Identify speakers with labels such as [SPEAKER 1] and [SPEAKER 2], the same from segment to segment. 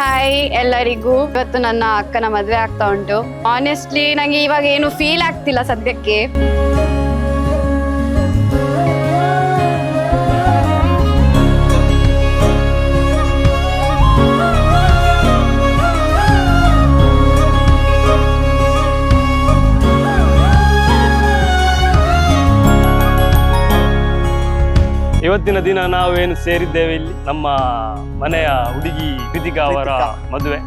[SPEAKER 1] Hi ಎಲ್ಲರಿಗೂ. ಇವತ್ತು ನನ್ನ ಅಕ್ಕನ ಮದುವೆ ಆಗ್ತಾ ಉಂಟು. ಆನೆಸ್ಟ್ಲಿ ನಂಗೆ ಇವಾಗ ಏನು ಫೀಲ್ ಆಗ್ತಿಲ್ಲ ಸದ್ಯಕ್ಕೆ.
[SPEAKER 2] ಇವತ್ತಿನ ದಿನ ನಾವೇನು ಸೇರಿದ್ದೇವೆ ಇಲ್ಲಿ ನಮ್ಮ ಮನೆಯ ಹುಡುಗಿ ಕೃತಿಕಾ ಅವರ ಮದುವೆ.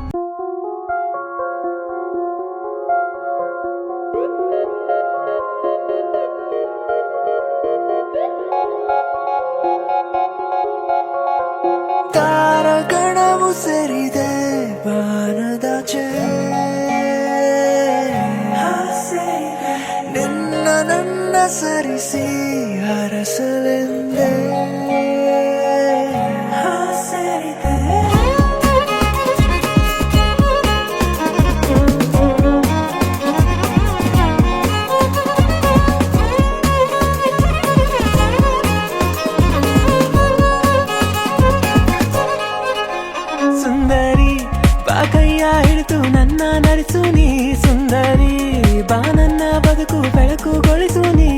[SPEAKER 3] ತಾರಗಣವು ಸೇರಿದೆ ಬಾನದಾಚೆ, ನಿನ್ನ ನನ್ನ ಸರಿಸಿ ಹರಸಲೆಂದೇ ಸುಂದರಿ ಬಾ ಕೈಯ ಹಿಡಿದು ನನ್ನ ನಡೆಸು ನೀ, ಸುಂದರಿ ಬಾ ನನ್ನ ಬದುಕು ಬೆಳಕುಗೊಳಿಸು ನೀ.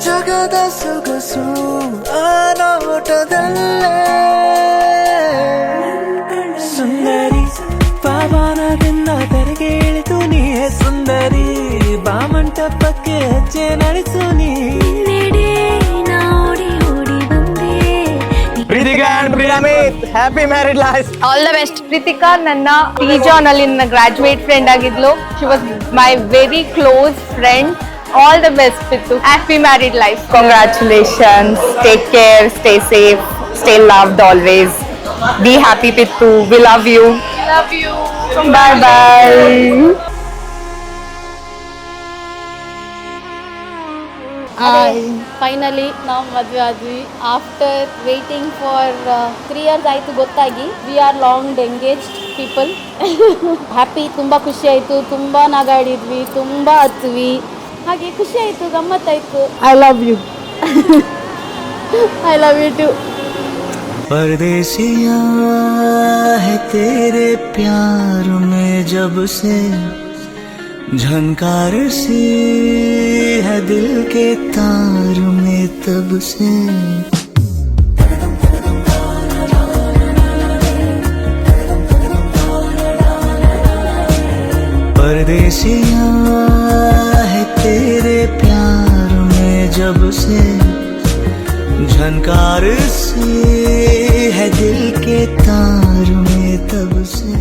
[SPEAKER 3] ಜಗದ ಸೊಗಸು ಆನೋಟದಲ್ಲೇ ಸುಂದರಿ ಪಾವನದಿಂದ ತೆರೆಗೆ ಇಳಿತು ನೀ, ಸುಂದರಿ ಬಾ ಮಂಟಪಕ್ಕೆ ಹೆಜ್ಜೆ ನಡೆಸು ನೀ.
[SPEAKER 4] Happy married life.
[SPEAKER 1] All the best.
[SPEAKER 5] Kritika ನನ್ನ ಪಿಜಾನ್ ಅಲ್ಲಿ ನನ್ನ ಗ್ರಾಜುಯೇಟ್ ಫ್ರೆಂಡ್ ಆಗಿದ್ಲು. She was my very close friend. All the best, Pittu. Happy married life.
[SPEAKER 4] Congratulations. Take care. Stay safe. Stay loved always. Be happy, Pittu. We love you.
[SPEAKER 5] Love you.
[SPEAKER 4] Bye bye.
[SPEAKER 6] Finally ನಾವು ಮದುವೆ ಆದ್ವಿ. After waiting for 3 years ಆಯಿತು ಗೊತ್ತಾಗಿ. We are long engaged people. Happy, ತುಂಬ ಖುಷಿ ಆಯಿತು, ತುಂಬ ನಗಾಡಿದ್ವಿ, ತುಂಬ ಹತ್ವಿ, ಹಾಗೆ ಖುಷಿ ಆಯಿತು, ಗಮ್ಮತ್ತಾಯಿತು.
[SPEAKER 4] I love you.
[SPEAKER 6] I love you too.
[SPEAKER 3] परदेसिया है तेरे प्यार में जब से, झनकार सी है दिल के तार में तब से. परदेसिया है तेरे प्यार में जब से, झनकार सी है दिल के तार में तब से.